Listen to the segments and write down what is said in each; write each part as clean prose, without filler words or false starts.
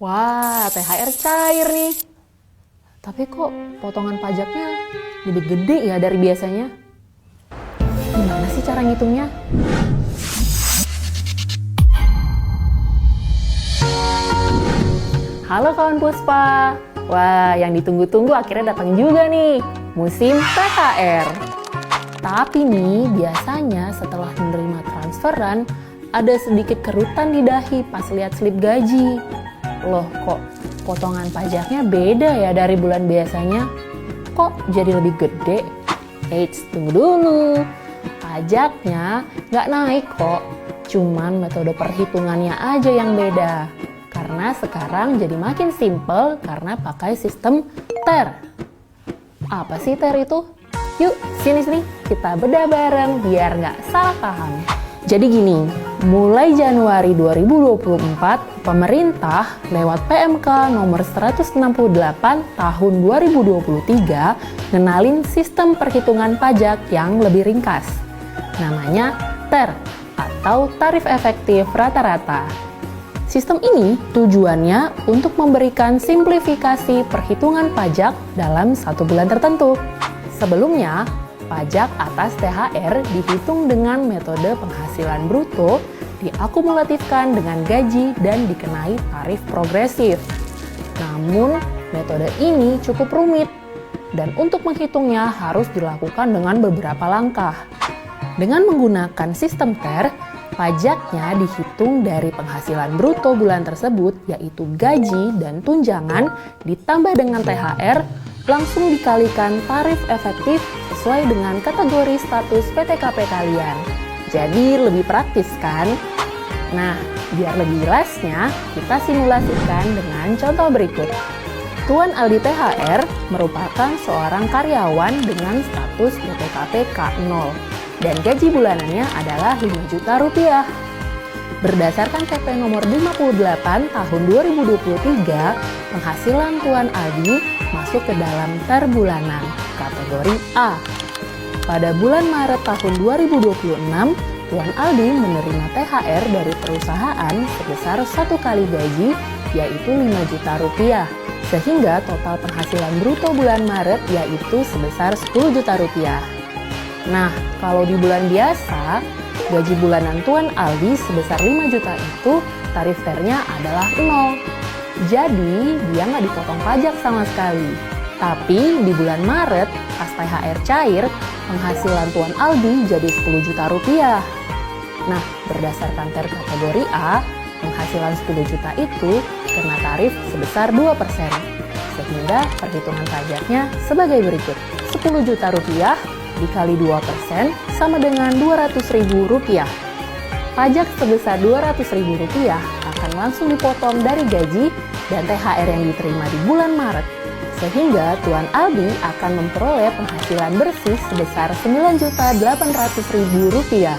Wah, THR cair nih. Tapi kok potongan pajaknya lebih gede ya dari biasanya? Gimana sih cara ngitungnya? Halo kawan Puspa. Wah, yang ditunggu-tunggu akhirnya datang juga nih. Musim THR. Tapi nih, biasanya setelah menerima transferan, ada sedikit kerutan di dahi pas lihat slip gaji. Loh, kok potongan pajaknya beda ya dari bulan biasanya? Kok jadi lebih gede? Eits, tunggu dulu. Pajaknya nggak naik kok. Cuman metode perhitungannya aja yang beda. Karena sekarang jadi makin simple karena pakai sistem THR. Apa sih THR itu? Yuk, sini kita bedah bareng biar nggak salah paham. Jadi gini, mulai Januari 2024, pemerintah lewat PMK nomor 168 tahun 2023 ngenalin sistem perhitungan pajak yang lebih ringkas. Namanya THR atau Tarif Efektif Rata-Rata. Sistem ini tujuannya untuk memberikan simplifikasi perhitungan pajak dalam satu bulan tertentu. Sebelumnya, pajak atas THR dihitung dengan metode penghasilan bruto, diakumulatifkan dengan gaji dan dikenai tarif progresif. Namun, metode ini cukup rumit dan untuk menghitungnya harus dilakukan dengan beberapa langkah. Dengan menggunakan sistem THR, pajaknya dihitung dari penghasilan bruto bulan tersebut, yaitu gaji dan tunjangan, ditambah dengan THR, langsung dikalikan tarif efektif sesuai dengan kategori status PTKP kalian. Jadi lebih praktis kan? Nah, biar lebih jelasnya, kita simulasikan dengan contoh berikut. Tuan Aldi THR merupakan seorang karyawan dengan status PTKP K0 dan gaji bulanannya adalah 5 juta rupiah. Berdasarkan PP nomor 58 tahun 2023, penghasilan Tuan Aldi masuk ke dalam THR bulanan kategori A. Pada bulan Maret tahun 2026, Tuan Aldi menerima THR dari perusahaan sebesar 1 kali gaji, yaitu 5 juta rupiah, sehingga total penghasilan bruto bulan Maret yaitu sebesar 10 juta rupiah. Nah, kalau di bulan biasa, gaji bulanan Tuan Aldi sebesar 5 juta itu tarif THR-nya adalah 0. Jadi, dia nggak dipotong pajak sama sekali. Tapi, di bulan Maret, pas THR cair, penghasilan Tuan Aldi jadi 10 juta rupiah. Nah, berdasarkan THR kategori A, penghasilan 10 juta itu kena tarif sebesar 2%. Sehingga perhitungan pajaknya sebagai berikut. 10 juta rupiah dikali 2% sama dengan Rp200.000. Pajak sebesar Rp200.000 akan langsung dipotong dari gaji dan THR yang diterima di bulan Maret. Sehingga Tuan Aldi akan memperoleh penghasilan bersih sebesar Rp9.800.000.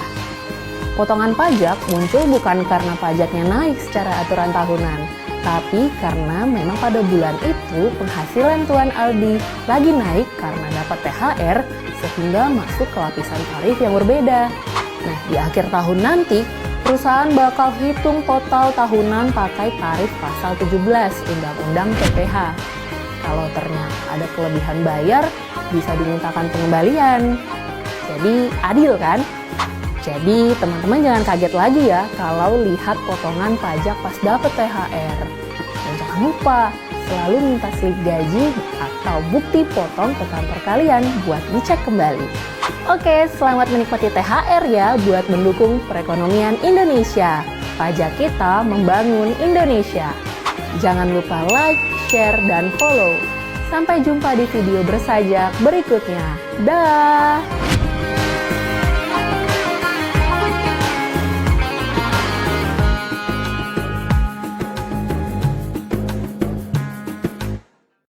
Potongan pajak muncul bukan karena pajaknya naik secara aturan tahunan, tapi karena memang pada bulan itu penghasilan Tuan Aldi lagi naik karena dapat THR sehingga masuk ke lapisan tarif yang berbeda. Nah, di akhir tahun nanti, perusahaan bakal hitung total tahunan pakai tarif pasal 17 Undang-Undang PPh. Kalau ternyata ada kelebihan bayar, bisa dimintakan pengembalian. Jadi, adil kan? Jadi, teman-teman jangan kaget lagi ya kalau lihat potongan pajak pas dapet THR. Dan jangan lupa, selalu minta slip gaji atau bukti potong ke kantor kalian buat dicek kembali. Oke, selamat menikmati THR ya buat mendukung perekonomian Indonesia. Pajak kita membangun Indonesia. Jangan lupa like, share, dan follow. Sampai jumpa di video bersajak berikutnya. Dah!